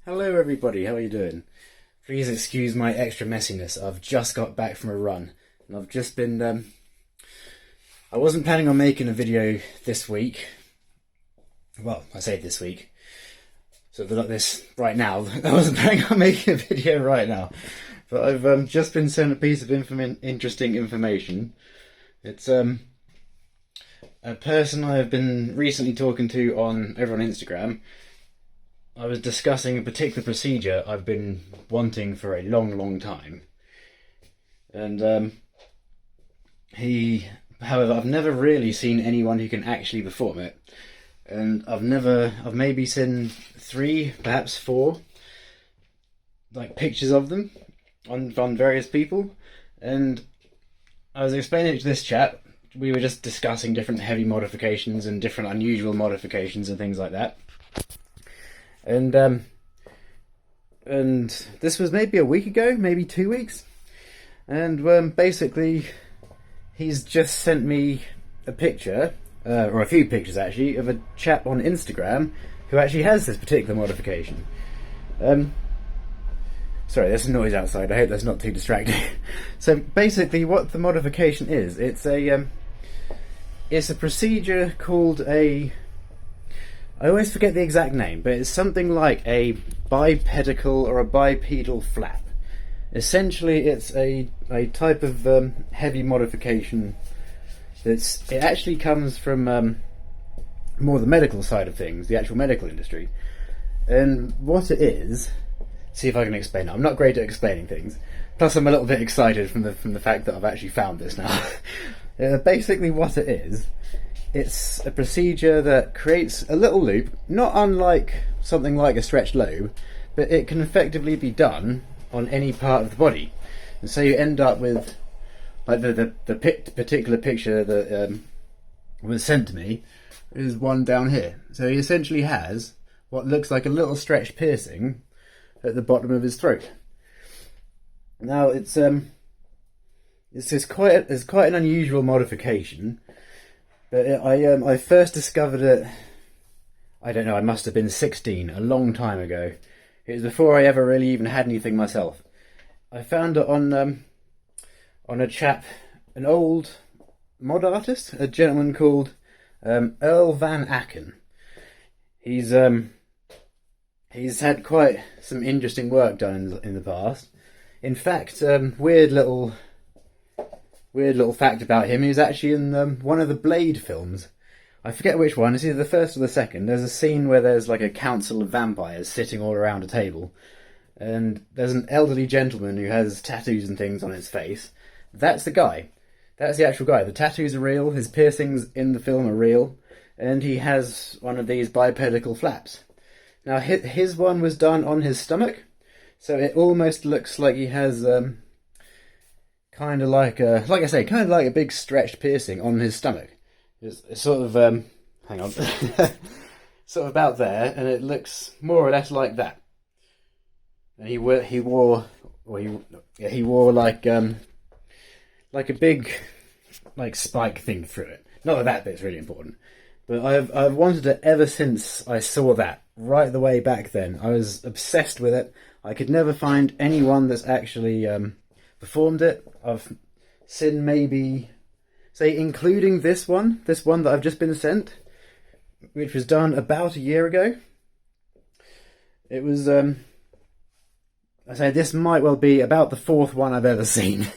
Hello everybody, how are you doing? Please excuse my extra messiness. I've just got back from a run and I've just been I wasn't planning on making a video this week. Well, I say this week. So like this right now. I wasn't planning on making a video right now. But I've just been sent a piece of interesting information. It's a person I've been recently talking to over on Instagram. I was discussing a particular procedure I've been wanting for a long time. And however, I've never really seen anyone who can actually perform it. And I've maybe seen 3, perhaps 4, like pictures of them on various people. And I was explaining it to this chap. We were just discussing different heavy modifications and different unusual modifications and things like that. And this was maybe a week ago, maybe 2 weeks. And basically, he's just sent me a picture, or a few pictures actually, of a chap on Instagram who actually has this particular modification. Sorry, there's some noise outside. I hope that's not too distracting. So basically, what the modification is, it's a procedure called a. I always forget the exact name, but it's something like a bipedical or a bipedal flap. Essentially, it's a type of heavy modification. It actually comes from more the medical side of things, the actual medical industry. And what it is, see if I can explain it. I'm not great at explaining things. Plus, I'm a little bit excited from the fact that I've actually found this now. Basically, what it is. It's a procedure that creates a little loop, not unlike something like a stretched lobe, but it can effectively be done on any part of the body. And so you end up with, like the particular picture that was sent to me is one down here. So he essentially has what looks like a little stretched piercing at the bottom of his throat. Now it's quite an unusual modification. But I first discovered it, I don't know, I must have been 16, a long time ago. It was before I ever really even had anything myself. I found it on a chap, an old mod artist, a gentleman called Earl Van Aken. He's had quite some interesting work done in the past. In fact, weird little fact about him, he was actually in one of the Blade films. I forget which one, it's either the first or the second. There's a scene where there's like a council of vampires sitting all around a table. And there's an elderly gentleman who has tattoos and things on his face. That's the guy. That's the actual guy. The tattoos are real, his piercings in the film are real. And he has one of these bipedical flaps. Now his one was done on his stomach. So it almost looks like he has... kind of like a big stretched piercing on his stomach. It's sort of hang on, sort of about there, and it looks more or less like that. And he wore like a big like spike thing through it. Not that bit's really important, but I've wanted it ever since I saw that. Right the way back then, I was obsessed with it. I could never find anyone that's actually performed it. I've seen maybe, say, including this one that I've just been sent, which was done about a year ago. It was, I say this might well be about the 4th one I've ever seen,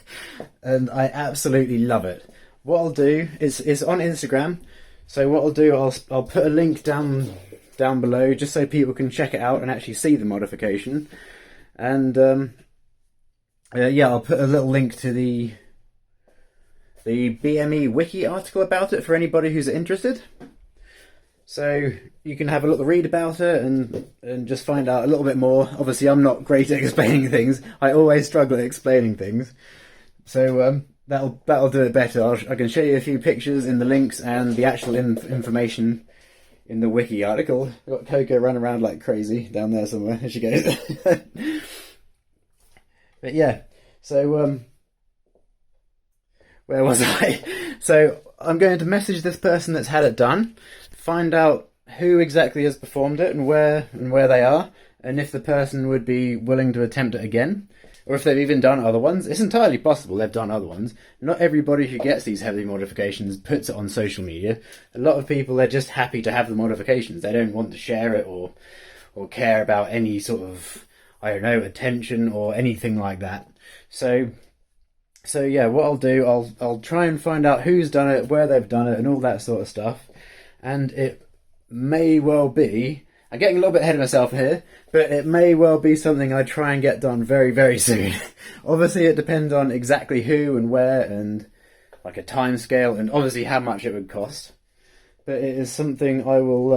and I absolutely love it. What I'll do is, it's on Instagram, so what I'll do, I'll put a link down below just so people can check it out and actually see the modification, and yeah, I'll put a little link to the BME wiki article about it for anybody who's interested. So you can have a little read about it and just find out a little bit more. Obviously, I'm not great at explaining things. I always struggle at explaining things. So that'll do it better. I can show you a few pictures in the links and the actual information in the wiki article. I've got Coco running around like crazy down there somewhere. There she goes. But yeah, so where was I? So I'm going to message this person that's had it done, find out who exactly has performed it and where they are, and if the person would be willing to attempt it again, or if they've even done other ones. It's entirely possible they've done other ones. Not everybody who gets these heavy modifications puts it on social media. A lot of people, they're just happy to have the modifications. They don't want to share it or care about any sort of, I don't know, attention or anything like that. So yeah, what I'll do, I'll try and find out who's done it, where they've done it, and all that sort of stuff. And it may well be, I'm getting a little bit ahead of myself here, but it may well be something I try and get done very, very soon. Obviously, it depends on exactly who and where, and like a time scale, and obviously how much it would cost. But it is something I will,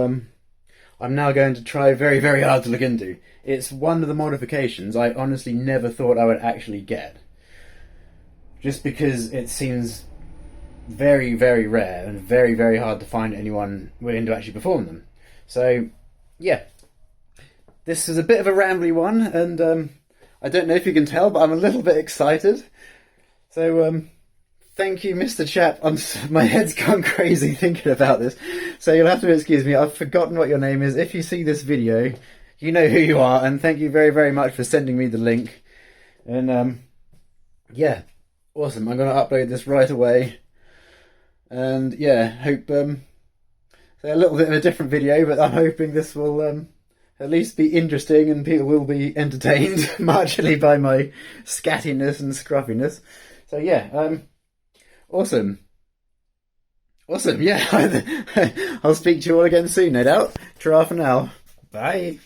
I'm now going to try very, very hard to look into. It's one of the modifications I honestly never thought I would actually get. Just because it seems very, very rare and very, very hard to find anyone willing to actually perform them. So, yeah. This is a bit of a rambly one, and I don't know if you can tell, but I'm a little bit excited. So, thank you, Mr. Chap. My head's gone crazy thinking about this. So you'll have to excuse me, I've forgotten what your name is. If you see this video, you know who you are, and thank you very, very much for sending me the link. And, yeah. Awesome, I'm going to upload this right away. And yeah, hope, a little bit of a different video, but I'm hoping this will at least be interesting and people will be entertained marginally by my scattiness and scruffiness. So yeah, awesome. Awesome, yeah. I'll speak to you all again soon, no doubt. Ta-ra for now. Bye.